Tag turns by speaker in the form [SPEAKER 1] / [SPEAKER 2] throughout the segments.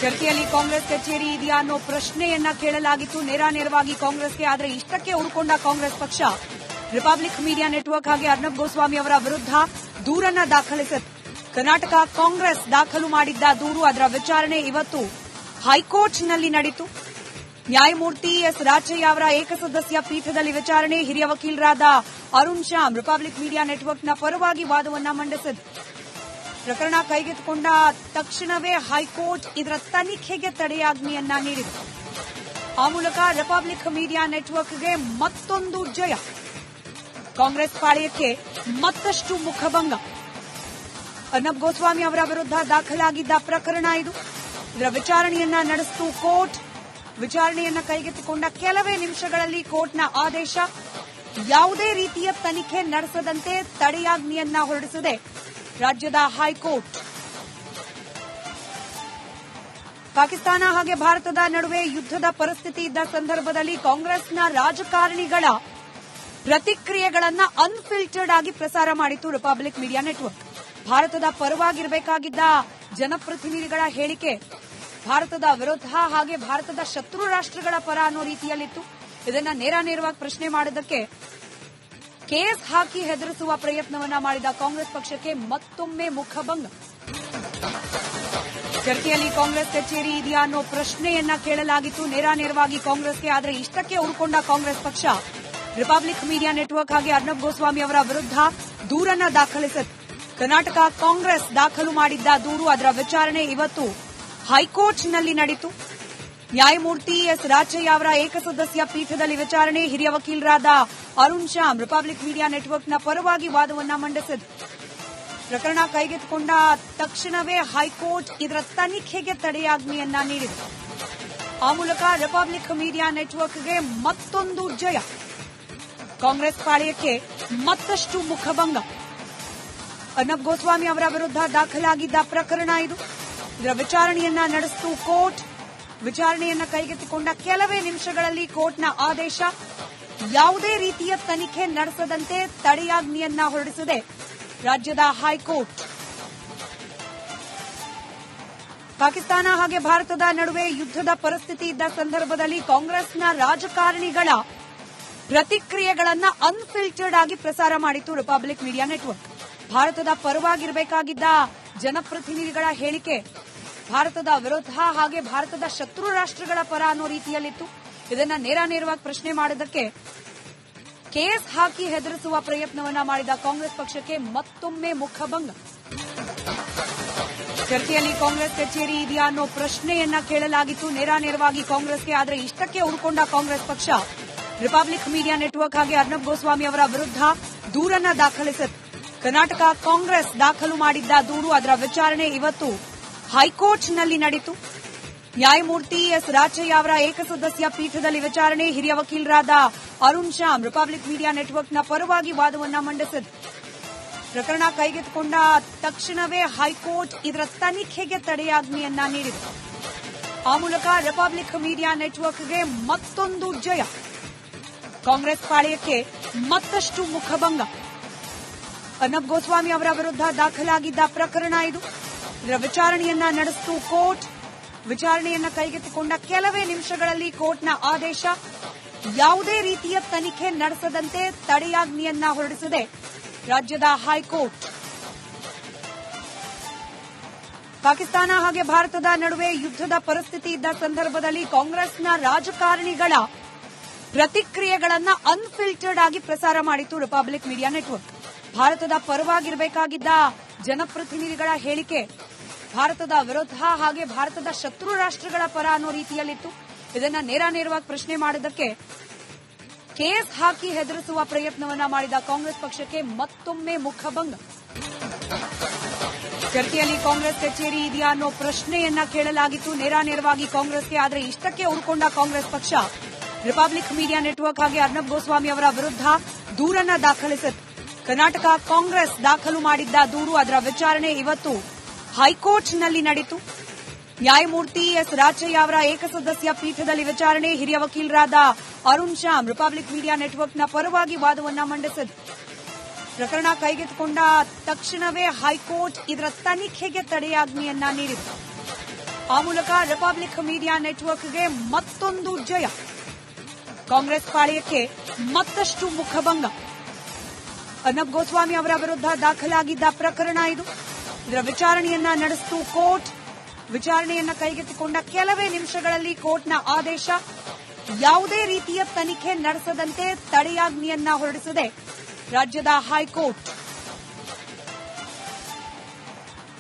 [SPEAKER 1] ಚರ್ಚೆಯಲ್ಲಿ ಕಾಂಗ್ರೆಸ್ ಕಚೇರಿ ಇದೆಯಾ ಅನ್ನೋ ಪ್ರಶ್ನೆಯನ್ನ ಕೇಳಲಾಗಿತ್ತು ನೇರವಾಗಿ ಕಾಂಗ್ರೆಸ್ಗೆ. ಆದರೆ ಇಷ್ಟಕ್ಕೆ ಉಳ್ಕೊಂಡ ಕಾಂಗ್ರೆಸ್ ಪಕ್ಷ ರಿಪಬ್ಲಿಕ್ ಮೀಡಿಯಾ ನೆಟ್ವರ್ಕ್ ಹಾಗೆ ಅರ್ನಬ್ ಗೋಸ್ವಾಮಿ ಅವರ ವಿರುದ್ಧ ದೂರನ್ನ ದಾಖಲಿಸಿತು. ಕರ್ನಾಟಕ ಕಾಂಗ್ರೆಸ್ ದಾಖಲು ಮಾಡಿದ್ದ ದೂರು, ಅದರ ವಿಚಾರಣೆ ಇವತ್ತು ಹೈಕೋರ್ಟ್ನಲ್ಲಿ ನಡೆಯಿತು. ನ್ಯಾಯಮೂರ್ತಿ ಎಸ್ ರಾಚಯ್ಯ ಅವರ ಏಕಸದಸ್ಯ ಪೀಠದಲ್ಲಿ ವಿಚಾರಣೆ. ಹಿರಿಯ ವಕೀಲರಾದ ಅರುಣ್ ಶ್ಯಾಮ್ ರಿಪಬ್ಲಿಕ್ ಮೀಡಿಯಾ ನೆಟ್ವರ್ಕ್ನ ಪರವಾಗಿ ವಾದವನ್ನ ಮಂಡಿಸಿದರು. ಪ್ರಕರಣ ಕೈಗೆತ್ತಿಕೊಂಡ ತಕ್ಷಣವೇ ಹೈಕೋರ್ಟ್ ಇದರ ತನಿಖೆಗೆ ತಡೆಯಾಜ್ಞೆಯನ್ನ ನೀಡಿದೆ. ಆ ಮೂಲಕ ರಿಪಬ್ಲಿಕ್ ಮೀಡಿಯಾ ನೆಟ್ವರ್ಕ್ಗೆ ಮತ್ತೊಂದು ಜಯ. ಕಾಂಗ್ರೆಸ್ ಪಾಳೆಯಕ್ಕೆ ಮತ್ತಷ್ಟು ಮುಖಭಂಗ. ಅರ್ನಬ್ ಗೋಸ್ವಾಮಿ ಅವರ ವಿರುದ್ಧ ದಾಖಲಾಗಿದ್ದ ಪ್ರಕರಣ ಇದು. ಇದರ ವಿಚಾರಣೆಯನ್ನ ನಡೆಸಿತು ಕೋರ್ಟ್. ವಿಚಾರಣೆಯನ್ನ ಕೈಗೆತ್ತಿಕೊಂಡ ಕೆಲವೇ ನಿಮಿಷಗಳಲ್ಲಿ ಕೋರ್ಟ್ನ ಆದೇಶ. ಯಾವುದೇ ರೀತಿಯ ತನಿಖೆ ನಡೆಸದಂತೆ ತಡೆಯಾಜ್ಞೆಯನ್ನ ಹೊರಡಿಸಿದೆ ರಾಜ್ಯದ ಹೈಕೋರ್ಟ್. ಪಾಕಿಸ್ತಾನ ಹಾಗೆ ಭಾರತದ ನಡುವೆ ಯುದ್ಧದ ಪರಿಸ್ಥಿತಿ ಇದ್ದ ಸಂದರ್ಭದಲ್ಲಿ ಕಾಂಗ್ರೆಸ್ನ ರಾಜಕಾರಣಿಗಳ ಪ್ರತಿಕ್ರಿಯೆಗಳನ್ನು ಅನ್ಫಿಲ್ಟರ್ಡ್ ಆಗಿ ಪ್ರಸಾರ ಮಾಡಿತು ರಿಪಬ್ಲಿಕ್ ಮೀಡಿಯಾ ನೆಟ್ವರ್ಕ್. ಭಾರತದ ಪರವಾಗಿರಬೇಕಾಗಿದ್ದ ಜನಪ್ರತಿನಿಧಿಗಳ ಹೇಳಿಕೆ ಭಾರತದ ವಿರುದ್ಧ ಹಾಗೆ ಭಾರತದ ಶತ್ರು ರಾಷ್ಟ್ರಗಳ ಪರ ಅನ್ನೋ ರೀತಿಯಲ್ಲಿತ್ತು. ಇದನ್ನ ನೇರವಾಗಿ ಪ್ರಶ್ನೆ ಮಾಡಿದ್ದಕ್ಕೆ ಕೇಸ್ ಹಾಕಿ ಹೆದರಿಸುವ ಪ್ರಯತ್ನವನ್ನ ಮಾಡಿದ ಕಾಂಗ್ರೆಸ್ ಪಕ್ಷಕ್ಕೆ ಮತ್ತೊಮ್ಮೆ ಮುಖಭಂಗ. ಚರ್ಚೆಯಲ್ಲಿ ಕಾಂಗ್ರೆಸ್ ಕಚೇರಿ ಇದೆಯಾ ಅನ್ನೋ ಪ್ರಶ್ನೆಯನ್ನ ಕೇಳಲಾಗಿತ್ತು ನೇರವಾಗಿ ಕಾಂಗ್ರೆಸ್ಗೆ. ಆದರೆ ಇಷ್ಟಕ್ಕೆ ಉಳ್ಕೊಂಡ ಕಾಂಗ್ರೆಸ್ ಪಕ್ಷ ರಿಪಬ್ಲಿಕ್ ಮೀಡಿಯಾ ನೆಟ್ವರ್ಕ್ ಹಾಗೆ ಅರ್ನಬ್ ಗೋಸ್ವಾಮಿ ಅವರ ವಿರುದ್ಧ ದೂರನ್ನ ದಾಖಲಿಸಿತು. ಕರ್ನಾಟಕ ಕಾಂಗ್ರೆಸ್ ದಾಖಲು ಮಾಡಿದ್ದ ದೂರು, ಅದರ ವಿಚಾರಣೆ ಇವತ್ತು ಹೈಕೋರ್ಟ್ನಲ್ಲಿ ನಡೆಯಿತು. ನ್ಯಾಯಮೂರ್ತಿ ಎಸ್ ರಾಚಯ್ಯ ಅವರ ಏಕಸದಸ್ಯ ಪೀಠದಲ್ಲಿ ವಿಚಾರಣೆ. ಹಿರಿಯ ವಕೀಲರಾದ ಅರುಣ್ ಶ್ಯಾಮ್ ರಿಪಬ್ಲಿಕ್ ಮೀಡಿಯಾ ನೆಟ್ವರ್ಕ್ನ ಪರವಾಗಿ ವಾದವನ್ನ ಮಂಡಿಸಿದರು. ಪ್ರಕರಣ ಕೈಗೆತ್ತಿಕೊಂಡ ತಕ್ಷಣವೇ ಹೈಕೋರ್ಟ್ ಇದರ ತನಿಖೆಗೆ ತಡೆಯಾಜ್ಞೆಯನ್ನ ನೀಡಿದೆ. ಆ ಮೂಲಕ ರಿಪಬ್ಲಿಕ್ ಮೀಡಿಯಾ ನೆಟ್ವರ್ಕ್ಗೆ ಮತ್ತೊಂದು ಜಯ. ಕಾಂಗ್ರೆಸ್ ಪಾಳೆಯಕ್ಕೆ ಮತ್ತಷ್ಟು ಮುಖಭಂಗ. ಅರ್ನಬ್ ಗೋಸ್ವಾಮಿ ಅವರ ವಿರುದ್ಧ ದಾಖಲಾಗಿದ್ದ ಪ್ರಕರಣ ಇದು. ಇದರ ವಿಚಾರಣೆಯನ್ನ ನಡೆಸಿತು ಕೋರ್ಟ್. ವಿಚಾರಣೆಯನ್ನ ಕೈಗೆತ್ತಿಕೊಂಡ ಕೆಲವೇ ನಿಮಿಷಗಳಲ್ಲಿ ಕೋರ್ಟ್ನ ಆದೇಶ. ಯಾವುದೇ ರೀತಿಯ ತನಿಖೆ ನಡೆಸದಂತೆ ತಡೆಯಾಜ್ಞೆಯನ್ನ ಹೊರಡಿಸಿದೆ ರಾಜ್ಯದ ಹೈಕೋರ್ಟ್. ಪಾಕಿಸ್ತಾನ ಹಾಗೆ ಭಾರತದ ನಡುವೆ ಯುದ್ಧದ ಪರಿಸ್ಥಿತಿ ಇದ್ದ ಸಂದರ್ಭದಲ್ಲಿ ಕಾಂಗ್ರೆಸ್ನ ರಾಜಕಾರಣಿಗಳ ಪ್ರತಿಕ್ರಿಯೆಗಳನ್ನು ಅನ್ಫಿಲ್ಟರ್ಡ್ ಆಗಿ ಪ್ರಸಾರ ಮಾಡಿತು ರಿಪಬ್ಲಿಕ್ ಮೀಡಿಯಾ ನೆಟ್ವರ್ಕ್. ಭಾರತದ ಪರವಾಗಿರಬೇಕಾಗಿದ್ದ ಜನಪ್ರತಿನಿಧಿಗಳ ಹೇಳಿಕೆ ಭಾರತದ ವಿರುದ್ಧ ಹಾಗೆ ಭಾರತದ ಶತ್ರು ರಾಷ್ಟ್ರಗಳ ಪರ ಅನ್ನೋ ರೀತಿಯಲ್ಲಿತ್ತು. ಇದನ್ನ ನೇರವಾಗಿ ಪ್ರಶ್ನೆ ಮಾಡಿದ್ದಕ್ಕೆ ಕೇಸ್ ಹಾಕಿ ಹೆದರಿಸುವ ಪ್ರಯತ್ನವನ್ನ ಮಾಡಿದ ಕಾಂಗ್ರೆಸ್ ಪಕ್ಷಕ್ಕೆ ಮತ್ತೊಮ್ಮೆ ಮುಖಭಂಗ. ಚರ್ಚೆಯಲ್ಲಿ ಕಾಂಗ್ರೆಸ್ ಕಚೇರಿ ಇದೆಯಾ ಅನ್ನೋ ಪ್ರಶ್ನೆಯನ್ನ ಕೇಳಲಾಗಿತ್ತು ನೇರವಾಗಿ ಕಾಂಗ್ರೆಸ್ಗೆ. ಆದರೆ ಇಷ್ಟಕ್ಕೆ ಉಳ್ಕೊಂಡ ಕಾಂಗ್ರೆಸ್ ಪಕ್ಷ ರಿಪಬ್ಲಿಕ್ ಮೀಡಿಯಾ ನೆಟ್ವರ್ಕ್ ಹಾಗೆ ಅರ್ನಬ್ ಗೋಸ್ವಾಮಿ ಅವರ ವಿರುದ್ಧ ದೂರನ್ನ ದಾಖಲಿಸಿತು. ಕರ್ನಾಟಕ ಕಾಂಗ್ರೆಸ್ ದಾಖಲು ಮಾಡಿದ್ದ ದೂರು, ಅದರ ವಿಚಾರಣೆ ಇವತ್ತು ಹೈಕೋರ್ಟ್ನಲ್ಲಿ ನಡೆಯಿತು. ನ್ಯಾಯಮೂರ್ತಿ ಎಸ್ ರಾಚಯ್ಯ ಅವರ ಏಕಸದಸ್ಯ ಪೀಠದಲ್ಲಿ ವಿಚಾರಣೆ. ಹಿರಿಯ ವಕೀಲರಾದ ಅರುಣ್ ಶ್ಯಾಮ್ ರಿಪಬ್ಲಿಕ್ ಮೀಡಿಯಾ ನೆಟ್ವರ್ಕ್ನ ಪರವಾಗಿ ವಾದವನ್ನ ಮಂಡಿಸಿದರು. ಪ್ರಕರಣ ಕೈಗೆತ್ತಿಕೊಂಡ ತಕ್ಷಣವೇ ಹೈಕೋರ್ಟ್ ಇದರ ತನಿಖೆಗೆ ತಡೆಯಾಜ್ಞೆಯನ್ನ ನೀಡಿದೆ. ಆ ಮೂಲಕ ರಿಪಬ್ಲಿಕ್ ಮೀಡಿಯಾ ನೆಟ್ವರ್ಕ್ಗೆ ಮತ್ತೊಂದು ಜಯ. ಕಾಂಗ್ರೆಸ್ ಪಾಳೆಯಕ್ಕೆ ಮತ್ತಷ್ಟು ಮುಖಭಂಗ. ಅರ್ನಬ್ ಗೋಸ್ವಾಮಿ ಅವರ ವಿರುದ್ಧ ದಾಖಲಾಗಿದ್ದ ಪ್ರಕರಣ ಇದು. ಇದರ ವಿಚಾರಣೆಯನ್ನ ನಡೆಸಿತು ಕೋರ್ಟ್. ವಿಚಾರಣೆಯನ್ನ ಕೈಗೆತ್ತಿಕೊಂಡ ಕೆಲವೇ ನಿಮಿಷಗಳಲ್ಲಿ ಕೋರ್ಟ್ನ ಆದೇಶ. ಯಾವುದೇ ರೀತಿಯ ತನಿಖೆ ನಡೆಸದಂತೆ ತಡೆಯಾಜ್ಞೆಯನ್ನ ಹೊರಡಿಸಿದೆ ರಾಜ್ಯದ ಹೈಕೋರ್ಟ್. ಪಾಕಿಸ್ತಾನ ಹಾಗೆ ಭಾರತದ ನಡುವೆ ಯುದ್ಧದ ಪರಿಸ್ಥಿತಿ ಇದ್ದ ಸಂದರ್ಭದಲ್ಲಿ ಕಾಂಗ್ರೆಸ್ನ ರಾಜಕಾರಣಿಗಳ ಪ್ರತಿಕ್ರಿಯೆಗಳನ್ನು ಅನ್ಫಿಲ್ಟರ್ಡ್ ಆಗಿ ಪ್ರಸಾರ ಮಾಡಿತು ರಿಪಬ್ಲಿಕ್ ಮೀಡಿಯಾ ನೆಟ್ವರ್ಕ್. ಭಾರತದ ಪರವಾಗಿರಬೇಕಾಗಿದ್ದ ಜನಪ್ರತಿನಿಧಿಗಳ ಹೇಳಿಕೆ ಭಾರತದ ವಿರುದ್ಧ ಹಾಗೆ ಭಾರತದ ಶತ್ರು ರಾಷ್ಟ್ರಗಳ ಪರ ಅನ್ನೋ ರೀತಿಯಲ್ಲಿತ್ತು. ಇದನ್ನ ನೇರವಾಗಿ ಪ್ರಶ್ನೆ ಮಾಡಿದ್ದಕ್ಕೆ ಕೇಸ್ ಹಾಕಿ ಹೆದರಿಸುವ ಪ್ರಯತ್ನವನ್ನ ಮಾಡಿದ ಕಾಂಗ್ರೆಸ್ ಪಕ್ಷಕ್ಕೆ ಮತ್ತೊಮ್ಮೆ ಮುಖಭಂಗ. ಚರ್ಚೆಯಲ್ಲಿ ಕಾಂಗ್ರೆಸ್ ಕಚೇರಿ ಇದೆಯಾ ಅನ್ನೋ ಪ್ರಶ್ನೆಯನ್ನ ಕೇಳಲಾಗಿತ್ತು ನೇರವಾಗಿ ಕಾಂಗ್ರೆಸ್ಗೆ. ಆದರೆ ಇಷ್ಟಕ್ಕೆ ಉಳ್ಕೊಂಡ ಕಾಂಗ್ರೆಸ್ ಪಕ್ಷ ರಿಪಬ್ಲಿಕ್ ಮೀಡಿಯಾ ನೆಟ್ವರ್ಕ್ ಹಾಗೆ ಅರ್ನಬ್ ಗೋಸ್ವಾಮಿ ಅವರ ವಿರುದ್ಧ ದೂರನ್ನ ದಾಖಲಿಸಿತು. ಕರ್ನಾಟಕ ಕಾಂಗ್ರೆಸ್ ದಾಖಲು ಮಾಡಿದ್ದ ದೂರು, ಅದರ ವಿಚಾರಣೆ ಇವತ್ತು ಹೈಕೋರ್ಟ್ನಲ್ಲಿ ನಡೆಯಿತು. ನ್ಯಾಯಮೂರ್ತಿ ಎಸ್ ರಾಚಯ್ಯ ಅವರ ಏಕಸದಸ್ಯ ಪೀಠದಲ್ಲಿ ವಿಚಾರಣೆ. ಹಿರಿಯ ವಕೀಲರಾದ ಅರುಣ್ ಶ್ಯಾಮ್ ರಿಪಬ್ಲಿಕ್ ಮೀಡಿಯಾ ನೆಟ್ವರ್ಕ್ನ ಪರವಾಗಿ ವಾದವನ್ನ ಮಂಡಿಸಿದರು. ಪ್ರಕರಣ ಕೈಗೆತ್ತಿಕೊಂಡ ತಕ್ಷಣವೇ ಹೈಕೋರ್ಟ್ ಇದರ ತನಿಖೆಗೆ ತಡೆಯಾಜ್ಞೆಯನ್ನ ನೀಡಿದೆ. ಆ ಮೂಲಕ ರಿಪಬ್ಲಿಕ್ ಮೀಡಿಯಾ ನೆಟ್ವರ್ಕ್ಗೆ ಮತ್ತೊಂದು ಜಯ. ಕಾಂಗ್ರೆಸ್ ಪಾಳೆಯಕ್ಕೆ ಮತ್ತಷ್ಟು ಮುಖಭಂಗ. ಅರ್ನಬ್ ಗೋಸ್ವಾಮಿ ಅವರ ವಿರುದ್ಧ ದಾಖಲಾಗಿದ್ದ ಪ್ರಕರಣ ಇದು. ಇದರ ವಿಚಾರಣೆಯನ್ನ ನಡೆಸಿತು ಕೋರ್ಟ್. ವಿಚಾರಣೆಯನ್ನ ಕೈಗೆತ್ತಿಕೊಂಡ ಕೆಲವೇ ನಿಮಿಷಗಳಲ್ಲಿ ಕೋರ್ಟ್ನ ಆದೇಶ. ಯಾವುದೇ ರೀತಿಯ ತನಿಖೆ ನಡೆಸದಂತೆ ತಡೆಯಾಜ್ಞೆಯನ್ನ ಹೊರಡಿಸಿದೆ ರಾಜ್ಯದ ಹೈಕೋರ್ಟ್.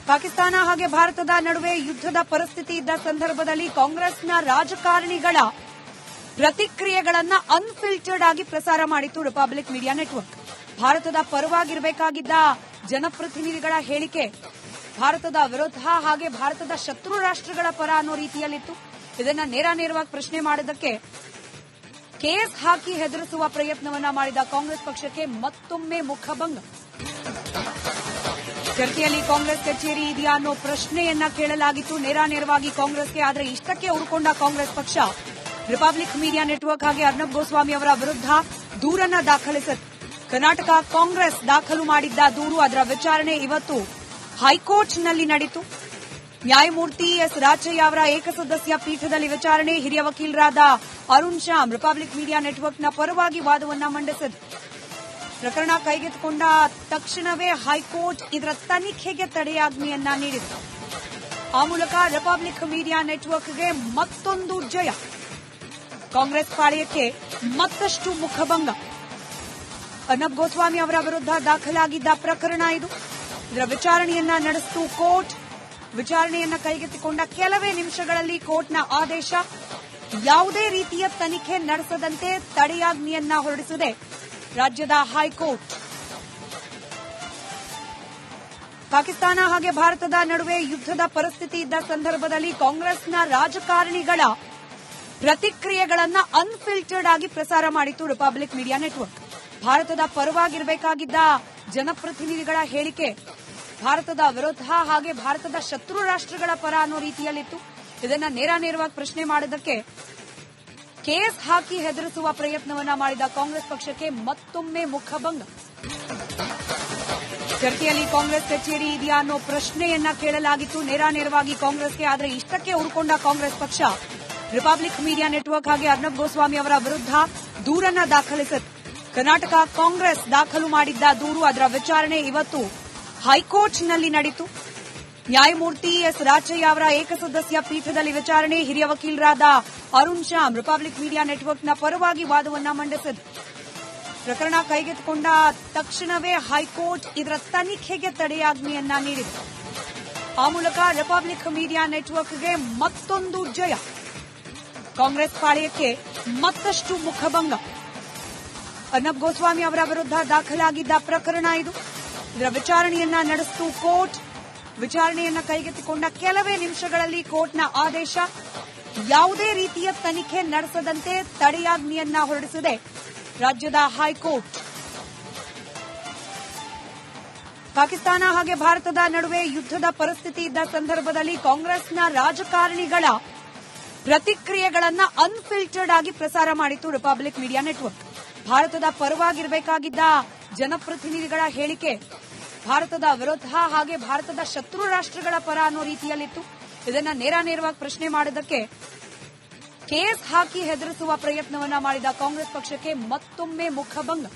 [SPEAKER 1] ಪಾಕಿಸ್ತಾನ ಹಾಗೆ ಭಾರತದ ನಡುವೆ ಯುದ್ಧದ ಪರಿಸ್ಥಿತಿ ಇದ್ದ ಸಂದರ್ಭದಲ್ಲಿ ಕಾಂಗ್ರೆಸ್ನ ರಾಜಕಾರಣಿಗಳ ಪ್ರತಿಕ್ರಿಯೆಗಳನ್ನು ಅನ್ಫಿಲ್ಟರ್ಡ್ ಆಗಿ ಪ್ರಸಾರ ಮಾಡಿತು ರಿಪಬ್ಲಿಕ್ ಮೀಡಿಯಾ ನೆಟ್ವರ್ಕ್. ಭಾರತದ ಪರವಾಗಿರಬೇಕಾಗಿದ್ದ ಜನಪ್ರತಿನಿಧಿಗಳ ಹೇಳಿಕೆ ಭಾರತದ ವಿರುದ್ಧ ಹಾಗೆ ಭಾರತದ ಶತ್ರು ರಾಷ್ಟ್ರಗಳ ಪರ ಅನ್ನೋ ರೀತಿಯಲ್ಲಿತ್ತು. ಇದನ್ನ ನೇರವಾಗಿ ಪ್ರಶ್ನೆ ಮಾಡಿದ್ದಕ್ಕೆ ಕೇಸ್ ಹಾಕಿ ಹೆದರಿಸುವ ಪ್ರಯತ್ನವನ್ನ ಮಾಡಿದ ಕಾಂಗ್ರೆಸ್ ಪಕ್ಷಕ್ಕೆ ಮತ್ತೊಮ್ಮೆ ಮುಖಭಂಗ. ಚರ್ಚೆಯಲ್ಲಿ ಕಾಂಗ್ರೆಸ್ ಕಚೇರಿ ಇದೆಯಾ ಅನ್ನೋ ಪ್ರಶ್ನೆಯನ್ನ ಕೇಳಲಾಗಿತ್ತು ನೇರವಾಗಿ ಕಾಂಗ್ರೆಸ್ಗೆ. ಆದರೆ ಇಷ್ಟಕ್ಕೆ ಉರುಕೊಂಡ ಕಾಂಗ್ರೆಸ್ ಪಕ್ಷ ರಿಪಬ್ಲಿಕ್ ಮೀಡಿಯಾ ನೆಟ್ವರ್ಕ್ ಹಾಗೆ ಅರ್ನಬ್ ಗೋಸ್ವಾಮಿ ಅವರ ವಿರುದ್ಧ ದೂರನ್ನ ದಾಖಲಿಸಿತು. ಕರ್ನಾಟಕ ಕಾಂಗ್ರೆಸ್ ದಾಖಲು ಮಾಡಿದ್ದ ದೂರು, ಅದರ ವಿಚಾರಣೆ ಇವತ್ತು ಹೈಕೋರ್ಟ್ನಲ್ಲಿ ನಡೆಯಿತು. ನ್ಯಾಯಮೂರ್ತಿ ಎಸ್ ರಾಚಯ್ಯ ಅವರ ಏಕಸದಸ್ಯ ಪೀಠದಲ್ಲಿ ವಿಚಾರಣೆ. ಹಿರಿಯ ವಕೀಲರಾದ ಅರುಣ್ ಶ್ಯಾಮ್ ರಿಪಬ್ಲಿಕ್ ಮೀಡಿಯಾ ನೆಟ್ವರ್ಕ್ನ ಪರವಾಗಿ ವಾದವನ್ನ ಮಂಡಿಸಿದರು. ಪ್ರಕರಣ ಕೈಗೆತ್ತಿಕೊಂಡ ತಕ್ಷಣವೇ ಹೈಕೋರ್ಟ್ ಇದರ ತನಿಖೆಗೆ ತಡೆಯಾಜ್ಞೆಯನ್ನ ನೀಡಿದೆ. ಆ ಮೂಲಕ ರಿಪಬ್ಲಿಕ್ ಮೀಡಿಯಾ ನೆಟ್ವರ್ಕ್ಗೆ ಮತ್ತೊಂದು ಜಯ. ಕಾಂಗ್ರೆಸ್ ಪಾಳೆಯಕ್ಕೆ ಮತ್ತಷ್ಟು ಮುಖಭಂಗ. ಅರ್ನಬ್ ಗೋಸ್ವಾಮಿ ಅವರ ವಿರುದ್ಧ ದಾಖಲಾಗಿದ್ದ ಪ್ರಕರಣ ಇದು. ಇದರ ವಿಚಾರಣೆಯನ್ನ ನಡೆಸಿತು ಕೋರ್ಟ್. ವಿಚಾರಣೆಯನ್ನ ಕೈಗೆತ್ತಿಕೊಂಡ ಕೆಲವೇ ನಿಮಿಷಗಳಲ್ಲಿ ಕೋರ್ಟ್ನ ಆದೇಶ. ಯಾವುದೇ ರೀತಿಯ ತನಿಖೆ ನಡೆಸದಂತೆ ತಡೆಯಾಜ್ಞೆಯನ್ನ ಹೊರಡಿಸಿದೆ ರಾಜ್ಯದ ಹೈಕೋರ್ಟ್. ಪಾಕಿಸ್ತಾನ ಹಾಗೆ ಭಾರತದ ನಡುವೆ ಯುದ್ಧದ ಪರಿಸ್ಥಿತಿ ಇದ್ದ ಸಂದರ್ಭದಲ್ಲಿ ಕಾಂಗ್ರೆಸ್ನ ರಾಜಕಾರಣಿಗಳ ಪ್ರತಿಕ್ರಿಯೆಗಳನ್ನು ಅನ್ಫಿಲ್ಟರ್ಡ್ ಆಗಿ ಪ್ರಸಾರ ಮಾಡಿತು ರಿಪಬ್ಲಿಕ್ ಮೀಡಿಯಾ ನೆಟ್ವರ್ಕ್. ಭಾರತದ ಪರವಾಗಿರಬೇಕಾಗಿದ್ದ ಜನಪ್ರತಿನಿಧಿಗಳ ಹೇಳಿಕೆ ಭಾರತದ ವಿರುದ್ಧ ಹಾಗೆ ಭಾರತದ ಶತ್ರು ರಾಷ್ಟ್ರಗಳ ಪರ ಅನ್ನೋ ರೀತಿಯಲ್ಲಿತ್ತು. ಇದನ್ನ ನೇರವಾಗಿ ಪ್ರಶ್ನೆ ಮಾಡಿದ್ದಕ್ಕೆ ಕೇಸ್ ಹಾಕಿ ಹೆದರಿಸುವ ಪ್ರಯತ್ನವನ್ನ ಮಾಡಿದ ಕಾಂಗ್ರೆಸ್ ಪಕ್ಷಕ್ಕೆ ಮತ್ತೊಮ್ಮೆ ಮುಖಭಂಗ. ಚರ್ಚೆಯಲ್ಲಿ ಕಾಂಗ್ರೆಸ್ ಕಚೇರಿ ಇದೆಯಾ ಅನ್ನೋ ಪ್ರಶ್ನೆಯನ್ನ ಕೇಳಲಾಗಿತ್ತು ನೇರವಾಗಿ ಕಾಂಗ್ರೆಸ್ಗೆ. ಆದರೆ ಇಷ್ಟಕ್ಕೆ ಉರುಕೊಂಡ ಕಾಂಗ್ರೆಸ್ ಪಕ್ಷ ರಿಪಬ್ಲಿಕ್ ಮೀಡಿಯಾ ನೆಟ್ವರ್ಕ್ ಹಾಗೆ ಅರ್ನಬ್ ಗೋಸ್ವಾಮಿ ಅವರ ವಿರುದ್ಧ ದೂರನ್ನ ದಾಖಲಿಸಿತು. ಕರ್ನಾಟಕ ಕಾಂಗ್ರೆಸ್ ದಾಖಲು ಮಾಡಿದ್ದ ದೂರು, ಅದರ ವಿಚಾರಣೆ ಇವತ್ತು ಹೈಕೋರ್ಟ್ನಲ್ಲಿ ನಡೆಯಿತು. ನ್ಯಾಯಮೂರ್ತಿ ಎಸ್ ರಾಚಯ್ಯ ಅವರ ಏಕಸದಸ್ಯ ಪೀಠದಲ್ಲಿ ವಿಚಾರಣೆ. ಹಿರಿಯ ವಕೀಲರಾದ ಅರುಣ್ ಶ್ಯಾಮ್ ರಿಪಬ್ಲಿಕ್ ಮೀಡಿಯಾ ನೆಟ್ವರ್ಕ್ನ ಪರವಾಗಿ ವಾದವನ್ನ ಮಂಡಿಸಿದರು. ಪ್ರಕರಣ ಕೈಗೆತ್ತಿಕೊಂಡ ತಕ್ಷಣವೇ ಹೈಕೋರ್ಟ್ ಇದರ ತನಿಖೆಗೆ ತಡೆಯಾಜ್ಞೆಯನ್ನ ನೀಡಿದೆ. ಆ ಮೂಲಕ ರಿಪಬ್ಲಿಕ್ ಮೀಡಿಯಾ ನೆಟ್ವರ್ಕ್ಗೆ ಮತ್ತೊಂದು ಜಯ. ಕಾಂಗ್ರೆಸ್ ಪಾಳೆಯಕ್ಕೆ ಮತ್ತಷ್ಟು ಮುಖಭಂಗ. ಅರ್ನಬ್ ಗೋಸ್ವಾಮಿ ಅವರ ವಿರುದ್ಧ ದಾಖಲಾಗಿದ್ದ ಪ್ರಕರಣ ಇದು. ಇದರ ವಿಚಾರಣೆಯನ್ನ ನಡೆಸಿತು ಕೋರ್ಟ್. ವಿಚಾರಣೆಯನ್ನ ಕೈಗೆತ್ತಿಕೊಂಡ ಕೆಲವೇ ನಿಮಿಷಗಳಲ್ಲಿ ಕೋರ್ಟ್ನ ಆದೇಶ. ಯಾವುದೇ ರೀತಿಯ ತನಿಖೆ ನಡೆಸದಂತೆ ತಡೆಯಾಜ್ಞೆಯನ್ನ ಹೊರಡಿಸಿದೆ ರಾಜ್ಯದ ಹೈಕೋರ್ಟ್. ಪಾಕಿಸ್ತಾನ ಹಾಗೆ ಭಾರತದ ನಡುವೆ ಯುದ್ಧದ ಪರಿಸ್ಥಿತಿ ಇದ್ದ ಸಂದರ್ಭದಲ್ಲಿ ಕಾಂಗ್ರೆಸ್ನ ರಾಜಕಾರಣಿಗಳ ಪ್ರತಿಕ್ರಿಯೆಗಳನ್ನು ಅನ್ಫಿಲ್ಟರ್ಡ್ ಆಗಿ ಪ್ರಸಾರ ಮಾಡಿತು ರಿಪಬ್ಲಿಕ್ ಮೀಡಿಯಾ ನೆಟ್ವರ್ಕ್. ಭಾರತದ ಪರವಾಗಿರಬೇಕಾಗಿದ್ದ ಜನಪ್ರತಿನಿಧಿಗಳ ಹೇಳಿಕೆ ಭಾರತದ ವಿರುದ್ಧ ಹಾಗೆ ಭಾರತದ ಶತ್ರು ರಾಷ್ಟ್ರಗಳ ಪರ ಅನ್ನೋ ರೀತಿಯಲ್ಲಿತ್ತು. ಇದನ್ನ ನೇರವಾಗಿ ಪ್ರಶ್ನೆ ಮಾಡಿದ್ದಕ್ಕೆ ಕೇಸ್ ಹಾಕಿ ಹೆದರಿಸುವ ಪ್ರಯತ್ನವನ್ನ ಮಾಡಿದ ಕಾಂಗ್ರೆಸ್ ಪಕ್ಷಕ್ಕೆ ಮತ್ತೊಮ್ಮೆ ಮುಖಭಂಗ.